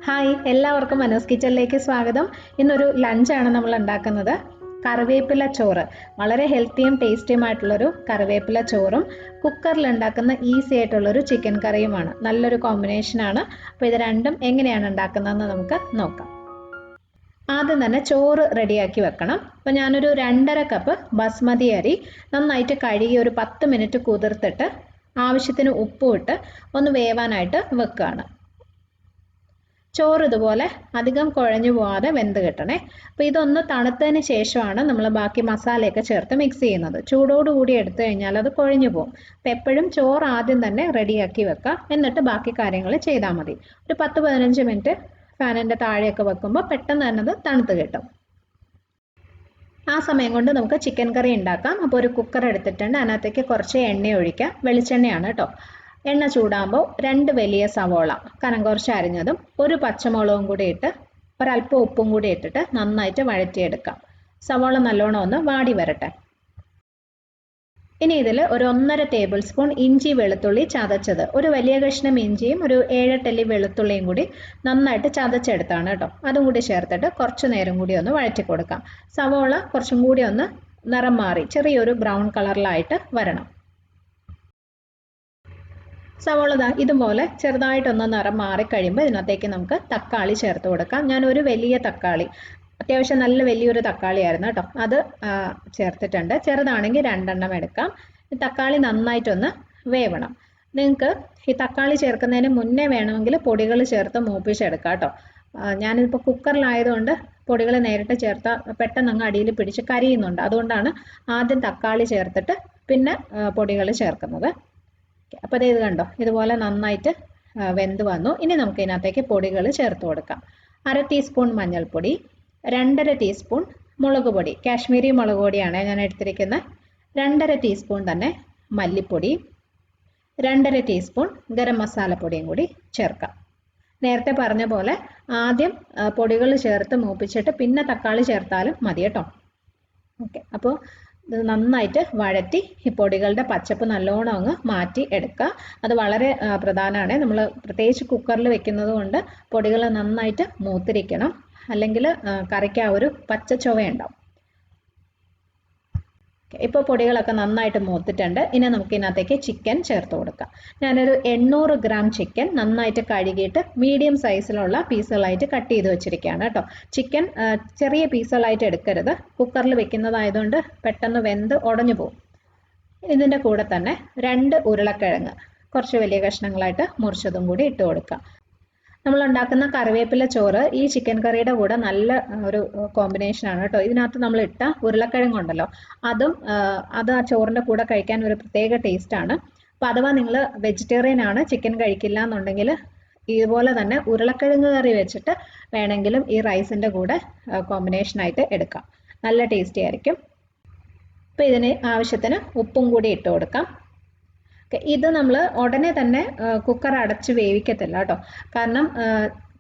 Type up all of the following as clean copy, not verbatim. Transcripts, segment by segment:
Hi, എല്ലാവർക്കും മനോസ് കിച്ചണിലേക്ക് സ്വാഗതം. ഇന്നൊരു ലഞ്ചാണ് നമ്മൾ ഉണ്ടാക്കുന്നത്. കറിവേപ്പില ചോറ്, വളരെ ഹെൽത്തിയും ടേസ്റ്റിയുമായിട്ടുള്ളൊരു കറിവേപ്പില ചോറും കുക്കറിൽ ഉണ്ടാക്കുന്ന ഈസി ആയിട്ടുള്ളൊരു ചിക്കൻ കറിയുമാണ്. നല്ലൊരു കോമ്പിനേഷനാണ്. അപ്പോൾ ഇത് രണ്ടും എങ്ങനെയാണ് ഉണ്ടാക്കുന്നതെന്ന് നമുക്ക് നോക്കാം. ആദ്യം തന്നെ ചോറ് റെഡിയാക്കി വെക്കണം. അപ്പോൾ ഞാനൊരു 2.5 കപ്പ് ബസ്മതി അരി നന്നായിട്ട് കഴുകി ഒരു 10 മിനിറ്റ് കുതിർത്തിട്ട് ആവശ്യത്തിന് ഉപ്പും ഇട്ട് ഒന്ന് വേവാനായിട്ട് വെക്കുകയാണ്. ചോറ് ഇതുപോലെ അധികം കുഴഞ്ഞു പോകാതെ വെന്ത് കിട്ടണേ. അപ്പോൾ ഇതൊന്ന് തണുത്തതിന് ശേഷമാണ് നമ്മൾ ബാക്കി മസാലയൊക്കെ ചേർത്ത് മിക്സ് ചെയ്യുന്നത്. ചൂടോടുകൂടി എടുത്തു കഴിഞ്ഞാൽ അത് കുഴഞ്ഞു പോകും. അപ്പോൾ എപ്പോഴും ചോറ് ആദ്യം തന്നെ റെഡിയാക്കി വെക്കുക, എന്നിട്ട് ബാക്കി കാര്യങ്ങൾ ചെയ്താൽ മതി. ഒരു 10-15 മിനിറ്റ് ഫാനിൻ്റെ താഴെയൊക്കെ വെക്കുമ്പോൾ പെട്ടെന്ന് തന്നെ അത് തണുത്ത് കിട്ടും. ആ സമയം കൊണ്ട് നമുക്ക് ചിക്കൻ കറി ഉണ്ടാക്കാം. അപ്പോൾ ഒരു കുക്കർ എടുത്തിട്ടുണ്ട്, അതിനകത്തേക്ക് കുറച്ച് എണ്ണ ഒഴിക്കാം. വെളിച്ചെണ്ണയാണ് കേട്ടോ. എണ്ണ ചൂടാകുമ്പോൾ 2 വലിയ സവോള കനം കുറച്ച് അരിഞ്ഞതും ഒരു പച്ചമുളകും കൂടി ഇട്ട് ഒരല്പം ഉപ്പും കൂടി ഇട്ടിട്ട് നന്നായിട്ട് വഴറ്റിയെടുക്കാം. സവോള നല്ലോണം ഒന്ന് വാടി വരട്ടെ. ഇനി ഇതിൽ ഒരു 1.5 ടേബിൾ സ്പൂൺ ഇഞ്ചി വെളുത്തുള്ളി ചതച്ചത്, ഒരു വലിയ കഷ്ണം ഇഞ്ചിയും ഒരു 7-8 അല്ലി വെളുത്തുള്ളിയും കൂടി നന്നായിട്ട് ചതച്ചെടുത്താണ് കേട്ടോ. അതും കൂടി ചേർത്തിട്ട് കുറച്ച് നേരം കൂടി ഒന്ന് വഴറ്റി കൊടുക്കാം. സവോള കുറച്ചും കൂടി ഒന്ന് നിറം മാറി ചെറിയൊരു ബ്രൗൺ കളറിലായിട്ട് വരണം. സവോള ഇതുപോലെ ചെറുതായിട്ടൊന്ന് നിറം മാറിക്കഴിയുമ്പോൾ ഇതിനകത്തേക്ക് നമുക്ക് തക്കാളി ചേർത്ത് കൊടുക്കാം. ഞാൻ ഒരു വലിയ തക്കാളി, അത്യാവശ്യം നല്ല വലിയൊരു തക്കാളി ആയിരുന്നു കേട്ടോ, അത് ചേർത്തിട്ടുണ്ട്. ചെറുതാണെങ്കിൽ 2 എണ്ണം എടുക്കാം. ഈ തക്കാളി നന്നായിട്ടൊന്ന് വേവണം. നിങ്ങൾക്ക് ഈ തക്കാളി ചേർക്കുന്നതിന് മുന്നേ വേണമെങ്കിൽ പൊടികൾ ചേർത്ത് മൂപ്പിച്ചെടുക്കാം കേട്ടോ. ഞാനിപ്പോൾ കുക്കറിലായതുകൊണ്ട് പൊടികൾ നേരിട്ട് ചേർത്താൽ പെട്ടെന്ന് അങ്ങ് അടിയിൽ പിടിച്ച് കരിയുന്നുണ്ട്. അതുകൊണ്ടാണ് ആദ്യം തക്കാളി ചേർത്തിട്ട് പിന്നെ പൊടികൾ ചേർക്കുന്നത്. അപ്പോൾ ഇത് കണ്ടോ, ഇതുപോലെ നന്നായിട്ട് വെന്ത് വന്നു. ഇനി നമുക്ക് ഇതിനകത്തേക്ക് പൊടികൾ ചേർത്ത് കൊടുക്കാം. 1/2 ടീസ്പൂൺ മഞ്ഞൾപ്പൊടി, 2.5 ടീസ്പൂൺ മുളക് പൊടി, കാശ്മീരി മുളക് പൊടിയാണ് ഞാൻ എടുത്തിരിക്കുന്നത്. 2.5 ടീസ്പൂൺ തന്നെ മല്ലിപ്പൊടി, 2.5 ടീസ്പൂൺ ഗരം മസാലപ്പൊടിയും കൂടി ചേർക്കാം. നേരത്തെ പറഞ്ഞ പോലെ ആദ്യം പൊടികൾ ചേർത്ത് മൂപ്പിച്ചിട്ട് പിന്നെ തക്കാളി ചേർത്താലും മതി കേട്ടോ. ഓക്കെ, അപ്പോൾ ഇത് നന്നായിട്ട് വഴറ്റി ഈ പൊടികളുടെ പച്ചപ്പ് നല്ലോണം അങ്ങ് മാറ്റി എടുക്കുക. അത് വളരെ പ്രധാനമാണ്. നമ്മൾ പ്രത്യേകിച്ച് കുക്കറിൽ വെക്കുന്നത് കൊണ്ട് പൊടികൾ നന്നായിട്ട് മൂത്തിരിക്കണം, അല്ലെങ്കിൽ കറിക്ക് ആ ഒരു പച്ച ചുവയുണ്ടാവും. ഇപ്പോൾ പൊടികളൊക്കെ നന്നായിട്ട് മൂത്തിട്ടുണ്ട്. ഇനി നമുക്ക് ഇതിനകത്തേക്ക് ചിക്കൻ ചേർത്ത് കൊടുക്കാം. ഞാനൊരു 800 ഗ്രാം ചിക്കൻ നന്നായിട്ട് കഴുകിയിട്ട് മീഡിയം സൈസിലുള്ള പീസുകളായിട്ട് കട്ട് ചെയ്ത് വെച്ചിരിക്കുകയാണ് കേട്ടോ. ചിക്കൻ ചെറിയ പീസുകളായിട്ട് എടുക്കരുത്, കുക്കറിൽ വെക്കുന്നതായതുകൊണ്ട് പെട്ടെന്ന് വെന്ത് ഉടഞ്ഞു പോകും. ഇതിൻ്റെ കൂടെ തന്നെ 2 ഉരുളക്കിഴങ്ങ് കുറച്ച് വലിയ കഷ്ണങ്ങളായിട്ട് മുറിച്ചതും കൂടി ഇട്ട് കൊടുക്കാം. നമ്മൾ ഉണ്ടാക്കുന്ന കറിവേപ്പില ചോറ് ഈ ചിക്കൻ കറിയുടെ കൂടെ നല്ല ഒരു കോമ്പിനേഷനാണ് കേട്ടോ. ഇതിനകത്ത് നമ്മൾ ഇട്ട ഉരുളക്കിഴങ്ങുണ്ടല്ലോ, അത് ആ ചോറിൻ്റെ കൂടെ കഴിക്കാൻ ഒരു പ്രത്യേക ടേസ്റ്റാണ്. അപ്പോൾ അഥവാ നിങ്ങൾ വെജിറ്റേറിയൻ ആണ്, ചിക്കൻ കഴിക്കില്ല എന്നുണ്ടെങ്കിൽ ഇതുപോലെ തന്നെ ഉരുളക്കിഴങ്ങ് കറി വെച്ചിട്ട് വേണമെങ്കിലും ഈ റൈസിൻ്റെ കൂടെ കോമ്പിനേഷനായിട്ട് എടുക്കാം. നല്ല ടേസ്റ്റി ആയിരിക്കും. അപ്പോൾ ഇതിന് ആവശ്യത്തിന് ഉപ്പും കൂടി ഇട്ട് കൊടുക്കാം. ഇത് നമ്മൾ ഉടനെ തന്നെ കുക്കർ അടച്ച് വേവിക്കത്തില്ല കേട്ടോ. കാരണം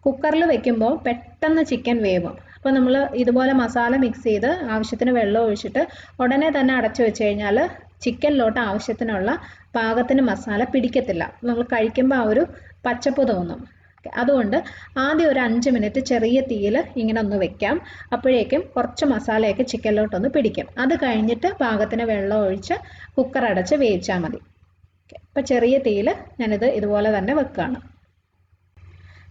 കുക്കറിൽ വെക്കുമ്പോൾ പെട്ടെന്ന് ചിക്കൻ വേവും. അപ്പോൾ നമ്മൾ ഇതുപോലെ മസാല മിക്സ് ചെയ്ത് ആവശ്യത്തിന് വെള്ളം ഒഴിച്ചിട്ട് ഉടനെ തന്നെ അടച്ചു വെച്ച് കഴിഞ്ഞാൽ ചിക്കനിലോട്ട് ആവശ്യത്തിനുള്ള പാകത്തിന് മസാല പിടിക്കത്തില്ല. നമ്മൾ കഴിക്കുമ്പോൾ ആ ഒരു പച്ചപ്പ് തോന്നും. അതുകൊണ്ട് ആദ്യം ഒരു 5 മിനിറ്റ് ചെറിയ തീയിൽ ഇങ്ങനെ ഒന്ന് വെക്കാം. അപ്പോഴേക്കും കുറച്ച് മസാലയൊക്കെ ചിക്കനിലോട്ടൊന്ന് പിടിക്കും. അത് കഴിഞ്ഞിട്ട് പാകത്തിന് വെള്ളം ഒഴിച്ച് കുക്കർ അടച്ച് വേവിച്ചാൽ മതി. അപ്പോൾ ചെറിയ തീയിൽ ഞാനിത് ഇതുപോലെ തന്നെ വെക്കുകയാണ്.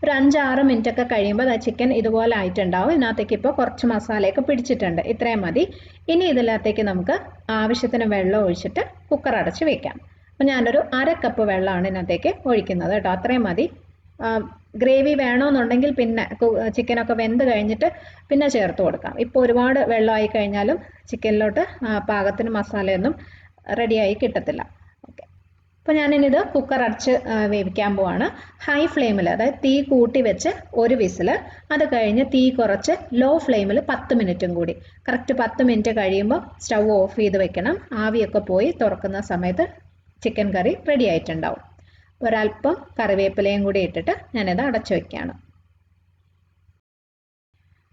ഒരു 5-6 മിനിറ്റ് ഒക്കെ കഴിയുമ്പോൾ ആ ചിക്കൻ ഇതുപോലെ ആയിട്ടുണ്ടാവും. ഇതിനകത്തേക്ക് ഇപ്പോൾ കുറച്ച് മസാലയൊക്കെ പിടിച്ചിട്ടുണ്ട്. ഇത്രയും മതി. ഇനി ഇതിനകത്തേക്ക് നമുക്ക് ആവശ്യത്തിന് വെള്ളം ഒഴിച്ചിട്ട് കുക്കർ അടച്ച് വെക്കാം. അപ്പോൾ ഞാനൊരു 1/2 കപ്പ് വെള്ളമാണ് ഇതിനകത്തേക്ക് ഒഴിക്കുന്നത് കേട്ടോ. അത്രയും മതി. ഗ്രേവി വേണമെന്നുണ്ടെങ്കിൽ പിന്നെ ചിക്കനൊക്കെ വെന്ത് കഴിഞ്ഞിട്ട് പിന്നെ ചേർത്ത് കൊടുക്കാം. ഇപ്പോൾ ഒരുപാട് വെള്ളമായി കഴിഞ്ഞാലും ചിക്കനിലോട്ട് പാകത്തിന് മസാലയൊന്നും റെഡിയായി കിട്ടത്തില്ല. ഓക്കെ, അപ്പോൾ ഞാനിത് കുക്കർ അടച്ച് വേവിക്കാൻ പോവാണ്. ഹൈ ഫ്ലെയിമിൽ, അതായത് തീ കൂട്ടി വെച്ച് ഒരു വിസിൽ, അത് കഴിഞ്ഞ് തീ കുറച്ച് ലോ ഫ്ലെയിമിൽ 10 മിനിറ്റും കൂടി. കറക്റ്റ് 10 മിനിറ്റ് കഴിയുമ്പോൾ സ്റ്റൗ ഓഫ് ചെയ്ത് വെക്കണം. ആവിയൊക്കെ പോയി തുറക്കുന്ന സമയത്ത് ചിക്കൻ കറി റെഡി ആയിട്ടുണ്ടാവും. ഒരല്പം കറിവേപ്പിലയും കൂടി ഇട്ടിട്ട് ഞാനിത് അടച്ചു വയ്ക്കുകയാണ്.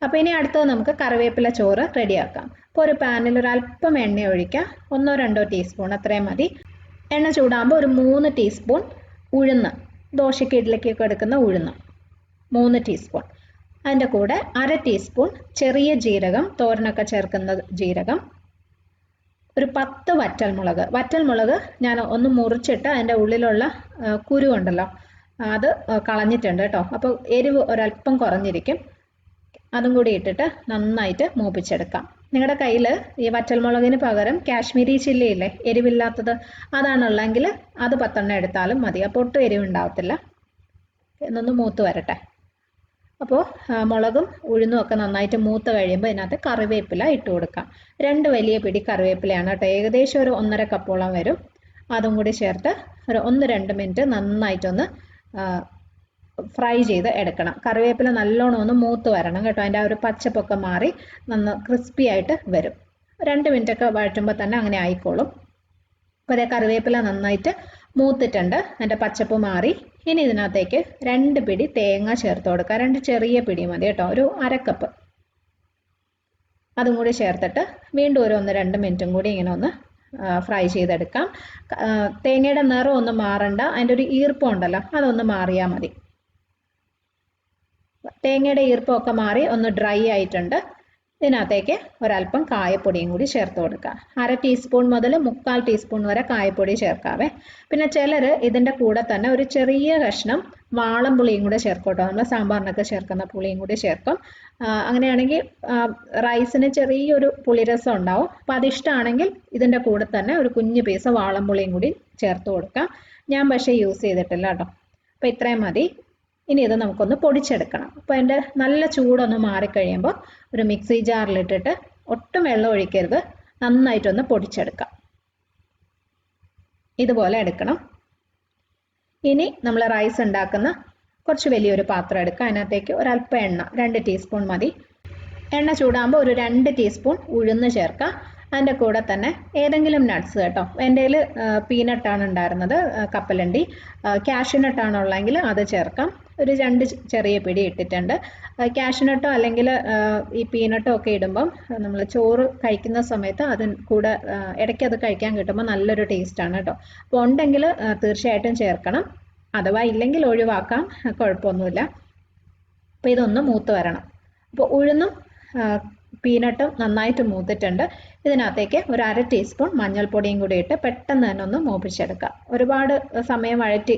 അപ്പോൾ ഇനി അടുത്തത് നമുക്ക് കറിവേപ്പില ചോറ് റെഡിയാക്കാം. അപ്പോൾ ഒരു പാനിൽ ഒരല്പം എണ്ണ ഒഴിക്കുക. 1-2 ടീസ്പൂൺ അത്രയും മതി. എണ്ണ ചൂടാകുമ്പോൾ ഒരു 3 ടീസ്പൂൺ ഉഴുന്ന്, ദോശയ്ക്ക് ഇഡ്ഡലിക്കൊക്കെ എടുക്കുന്ന ഉഴുന്ന്, 3 ടീസ്പൂൺ. അതിൻ്റെ കൂടെ 1/2 ടീസ്പൂൺ ചെറിയ ജീരകം, തോരനൊക്കെ ചേർക്കുന്ന ജീരകം, ഒരു 10 വറ്റൽമുളക് ഞാൻ ഒന്ന് മുറിച്ചിട്ട് അതിൻ്റെ ഉള്ളിലുള്ള കുരു ഉണ്ടല്ലോ അത് കളഞ്ഞിട്ടുണ്ട് കേട്ടോ. അപ്പോൾ എരിവ് ഒരല്പം കുറഞ്ഞിരിക്കും. അതും കൂടി ഇട്ടിട്ട് നന്നായിട്ട് മൂപ്പിച്ചെടുക്കാം. നിങ്ങളുടെ കയ്യിൽ ഈ വറ്റൽമുളകിന് പകരം കാശ്മീരി ചില്ലി ഇല്ലേ, എരിവില്ലാത്തത്, അതാണുള്ളെങ്കിൽ അത് 10 എടുത്താലും മതി. അപ്പോൾ ഒട്ടും എരിവുണ്ടാവത്തില്ല. എന്നൊന്ന് മൂത്ത് വരട്ടെ. അപ്പോൾ മുളകും ഉഴുന്നും ഒക്കെ നന്നായിട്ട് മൂത്ത് കഴിയുമ്പോൾ ഇതിനകത്ത് കറിവേപ്പില ഇട്ട് കൊടുക്കാം. 2 വലിയ പിടി കറിവേപ്പിലയാണ് കേട്ടോ, ഏകദേശം ഒരു 1.5 കപ്പോളം വരും. അതും കൂടി ചേർത്ത് ഒരു 1-2 മിനിറ്റ് നന്നായിട്ടൊന്ന് ഫ്രൈ ചെയ്ത് എടുക്കണം. കറിവേപ്പില നല്ലോണം ഒന്ന് മൂത്ത് വരണം കേട്ടോ, അതിൻ്റെ ആ ഒരു പച്ചപ്പൊക്കെ മാറി ക്രിസ്പി ആയിട്ട് വരും. 2 മിനിറ്റൊക്കെ വഴറ്റുമ്പോൾ തന്നെ അങ്ങനെ ആയിക്കോളും. അപ്പോൾ അതേ കറിവേപ്പില നന്നായിട്ട് മൂത്തിട്ടുണ്ട്, അതിൻ്റെ പച്ചപ്പ് മാറി. ഇനി ഇതിനകത്തേക്ക് 2 പിടി തേങ്ങ ചേർത്ത് കൊടുക്കുക. 2 ചെറിയ പിടി മതി കേട്ടോ, ഒരു 1/2 കപ്പ്. അതും കൂടി ചേർത്തിട്ട് വീണ്ടും ഒരു 1-2 മിനിറ്റും കൂടി ഇങ്ങനെ ഒന്ന് ഫ്രൈ ചെയ്തെടുക്കാം. തേങ്ങയുടെ നിറം ഒന്നും മാറണ്ട, അതിൻ്റെ ഒരു ഈർപ്പം ഉണ്ടല്ലോ അതൊന്ന് മാറിയാൽ മതി. തേങ്ങയുടെ ഈർപ്പമൊക്കെ മാറി ഒന്ന് ഡ്രൈ ആയിട്ടുണ്ട്. ഇതിനകത്തേക്ക് ഒരല്പം കായപ്പൊടിയും കൂടി ചേർത്ത് കൊടുക്കുക. 1/2 ടീസ്പൂൺ മുതൽ 1/4 ടീസ്പൂൺ വരെ കായപ്പൊടി ചേർക്കാവേ. പിന്നെ ചിലർ ഇതിൻ്റെ കൂടെ തന്നെ ഒരു ചെറിയ കഷ്ണം വാളംപുളിയും കൂടെ ചേർക്കും കേട്ടോ, നമ്മൾ സാമ്പാറിനൊക്കെ ചേർക്കുന്ന പുളിയും കൂടി ചേർക്കും. അങ്ങനെയാണെങ്കിൽ റൈസിന് ചെറിയൊരു പുളിരസം ഉണ്ടാവും. അപ്പോൾ അതിഷ്ടമാണെങ്കിൽ ഇതിൻ്റെ കൂടെ തന്നെ ഒരു കുഞ്ഞു പീസ് വാളംപുളിയും കൂടി ചേർത്ത് കൊടുക്കാം. ഞാൻ പക്ഷേ യൂസ് ചെയ്തിട്ടില്ല കേട്ടോ. അപ്പോൾ ഇത്രയും മതി. ഇനി ഇത് നമുക്കൊന്ന് പൊടിച്ചെടുക്കണം. അപ്പോൾ അതിൻ്റെ നല്ല ചൂടൊന്ന് മാറിക്കഴിയുമ്പോൾ ഒരു മിക്സി ജാറിലിട്ടിട്ട് ഒട്ടും വെള്ളം ഒഴിക്കരുത്, നന്നായിട്ടൊന്ന് പൊടിച്ചെടുക്കാം. ഇതുപോലെ എടുക്കണം. ഇനി നമ്മൾ റൈസ് ഉണ്ടാക്കുന്ന കുറച്ച് വലിയൊരു പാത്രം എടുക്കുക. അതിനകത്തേക്ക് ഒരല്പം എണ്ണ, 2 ടീസ്പൂൺ മതി. എണ്ണ ചൂടാകുമ്പോൾ ഒരു 2 ടീസ്പൂൺ ഉഴുന്ന് ചേർക്കുക. അതിൻ്റെ കൂടെ തന്നെ ഏതെങ്കിലും നട്ട്സ് കേട്ടോ, എൻ്റെ കയ്യിൽ പീനട്ടാണ് ഉണ്ടായിരുന്നത്, കപ്പലണ്ടി. കാഷ്യൂനട്ടാണുള്ളതെങ്കിൽ അത് ചേർക്കാം. ഒരു 2 ചെറിയ പിടി ഇട്ടിട്ടുണ്ട്. കാഷ്യൂനട്ടോ അല്ലെങ്കിൽ ഈ പീനട്ടോ ഒക്കെ ഇടുമ്പം നമ്മൾ ചോറ് കഴിക്കുന്ന സമയത്ത് അതിന് കൂടെ ഇടയ്ക്ക് അത് കഴിക്കാൻ കിട്ടുമ്പോൾ നല്ലൊരു ടേസ്റ്റാണ് കേട്ടോ. അപ്പോൾ ഉണ്ടെങ്കിൽ തീർച്ചയായിട്ടും ചേർക്കണം, അഥവാ ഇല്ലെങ്കിൽ ഒഴിവാക്കാം, കുഴപ്പമൊന്നുമില്ല. അപ്പോൾ ഇതൊന്ന് മൂത്ത് വരണം. അപ്പോൾ ഉഴുന്നും പീനട്ടും നന്നായിട്ട് മൂത്തിട്ടുണ്ട്. ഇതിനകത്തേക്ക് ഒരു 1/2 ടീസ്പൂൺ മഞ്ഞൾപ്പൊടിയും കൂടി ഇട്ട് പെട്ടെന്ന് തന്നെ ഒന്ന് മൂപ്പിച്ചെടുക്കുക. ഒരുപാട് സമയം വഴറ്റി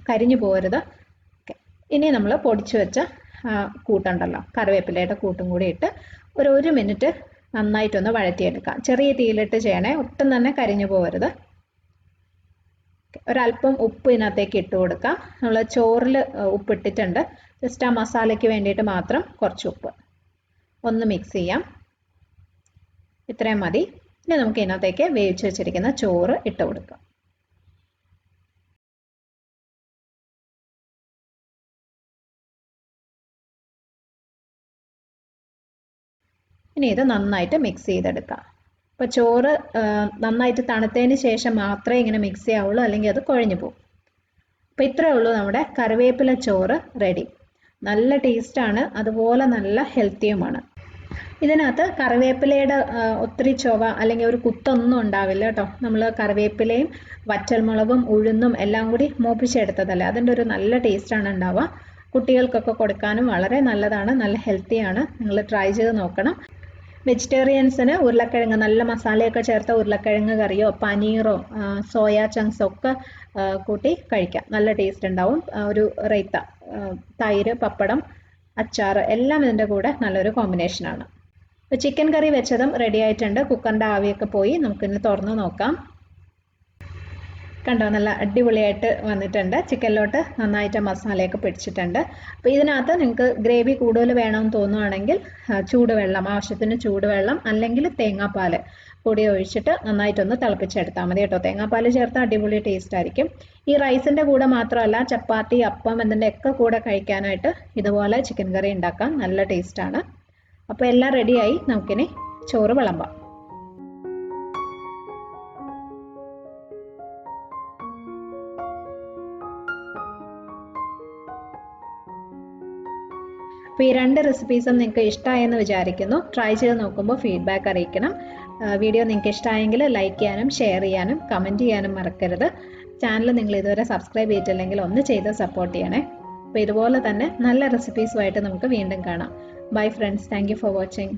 കരിഞ്ഞു പോകരുത്. ഇനി നമ്മൾ പൊടിച്ചു വെച്ച കൂട്ടുണ്ടല്ലോ, കറിവേപ്പിലയുടെ കൂട്ടും കൂടി ഇട്ട് ഒരു 1 മിനിറ്റ് നന്നായിട്ടൊന്ന് വഴറ്റിയെടുക്കാം. ചെറിയ തീയിലിട്ട് ചെയ്യണേ, ഒട്ടും തന്നെ കരിഞ്ഞു പോകരുത്. ഒരല്പം ഉപ്പ് ഇതിനകത്തേക്ക് ഇട്ട് കൊടുക്കാം. നമ്മൾ ചോറിൽ ഉപ്പിട്ടിട്ടുണ്ട്, ജസ്റ്റ് ആ മസാലയ്ക്ക് വേണ്ടിയിട്ട് മാത്രം കുറച്ച് ഉപ്പ്. ഒന്ന് മിക്സ് ചെയ്യാം. ഇത്രയും മതി. ഇനി നമുക്ക് ഇതിനകത്തേക്ക് വേവിച്ച് വെച്ചിരിക്കുന്ന ചോറ് ഇട്ട് കൊടുക്കാം. ഇനി ഇത് നന്നായിട്ട് മിക്സ് ചെയ്തെടുക്കാം. അപ്പോൾ ചോറ് നന്നായിട്ട് തണുത്തതിന് ശേഷം മാത്രമേ ഇങ്ങനെ മിക്സ് ചെയ്യാവുള്ളൂ, അല്ലെങ്കിൽ അത് കുഴഞ്ഞു പോകും. അപ്പോൾ ഇത്രയേ ഉള്ളൂ, നമ്മുടെ കറിവേപ്പില ചോറ് റെഡി. നല്ല ടേസ്റ്റാണ്, അതുപോലെ നല്ല ഹെൽത്തിയുമാണ്. ഇതിനകത്ത് കറിവേപ്പിലയുടെ ഒത്തിരി ചൊവ അല്ലെങ്കിൽ ഒരു കുത്തൊന്നും ഉണ്ടാവില്ല കേട്ടോ. നമ്മൾ കറിവേപ്പിലയും വറ്റൽമുളകും ഉഴുന്നും എല്ലാം കൂടി മൂപ്പിച്ചെടുത്തതല്ലേ, അതിൻ്റെ ഒരു നല്ല ടേസ്റ്റാണ് ഉണ്ടാവുക. കുട്ടികൾക്കൊക്കെ കൊടുക്കാനും വളരെ നല്ലതാണ്, നല്ല ഹെൽത്തിയാണ്. നിങ്ങൾ ട്രൈ ചെയ്ത് നോക്കണം. വെജിറ്റേറിയൻസിന് ഉരുളക്കിഴങ്ങ്, നല്ല മസാലയൊക്കെ ചേർത്ത ഉരുളക്കിഴങ്ങ് കറിയോ പനീറോ സോയാ ചങ്ക്സോ ഒക്കെ കൂട്ടി കഴിക്കാം, നല്ല ടേസ്റ്റ് ഉണ്ടാവും. ഒരു റൈത്ത, തൈര്, പപ്പടം, അച്ചാർ എല്ലാം ഇതിൻ്റെ കൂടെ നല്ലൊരു കോമ്പിനേഷനാണ്. അപ്പോൾ ചിക്കൻ കറി വെച്ചതും റെഡി ആയിട്ടുണ്ട്. കുക്കറിൻ്റെ ആവിയൊക്കെ പോയി, നമുക്കിന്ന് തുറന്ന് നോക്കാം. കണ്ടോ, നല്ല അടിപൊളിയായിട്ട് വന്നിട്ടുണ്ട്. ചിക്കനിലോട്ട് നന്നായിട്ട് മസാലയൊക്കെ പിടിച്ചിട്ടുണ്ട്. അപ്പോൾ ഇതിനകത്ത് നിങ്ങൾക്ക് ഗ്രേവി കൂടുതൽ വേണമെന്ന് തോന്നുകയാണെങ്കിൽ ചൂടുവെള്ളം, ആവശ്യത്തിന് ചൂടുവെള്ളം അല്ലെങ്കിൽ തേങ്ങാപ്പാൽ പൊടി ഒഴിച്ചിട്ട് നന്നായിട്ടൊന്ന് തിളപ്പിച്ചെടുത്താൽ മതി കേട്ടോ. തേങ്ങാപ്പാൽ ചേർത്താൽ അടിപൊളി ടേസ്റ്റ് ആയിരിക്കും. ഈ റൈസിൻ്റെ കൂടെ മാത്രമല്ല, ചപ്പാത്തി, അപ്പം ഇതിൻ്റെ ഒക്കെ കൂടെ കഴിക്കാനായിട്ട് ഇതുപോലെ ചിക്കൻ കറി ഉണ്ടാക്കാം, നല്ല ടേസ്റ്റാണ്. അപ്പോൾ എല്ലാം റെഡിയായി, നമുക്കിനി ചോറ് വിളമ്പാം. അപ്പോൾ ഈ 2 റെസിപ്പീസും നിങ്ങൾക്ക് ഇഷ്ടമായെന്ന് വിചാരിക്കുന്നു. ട്രൈ ചെയ്ത് നോക്കുമ്പോൾ ഫീഡ്ബാക്ക് അറിയിക്കണം. വീഡിയോ നിങ്ങൾക്ക് ഇഷ്ടമായെങ്കിൽ ലൈക്ക് ചെയ്യാനും ഷെയർ ചെയ്യാനും കമൻറ്റ് ചെയ്യാനും മറക്കരുത്. ചാനൽ നിങ്ങൾ ഇതുവരെ സബ്സ്ക്രൈബ് ചെയ്തിട്ടില്ലെങ്കിൽ ഒന്ന് ചെയ്ത് സപ്പോർട്ട് ചെയ്യണേ. അപ്പോൾ ഇതുപോലെ തന്നെ നല്ല റെസിപ്പീസുമായിട്ട് നമുക്ക് വീണ്ടും കാണാം. Bye friends, thank you for watching.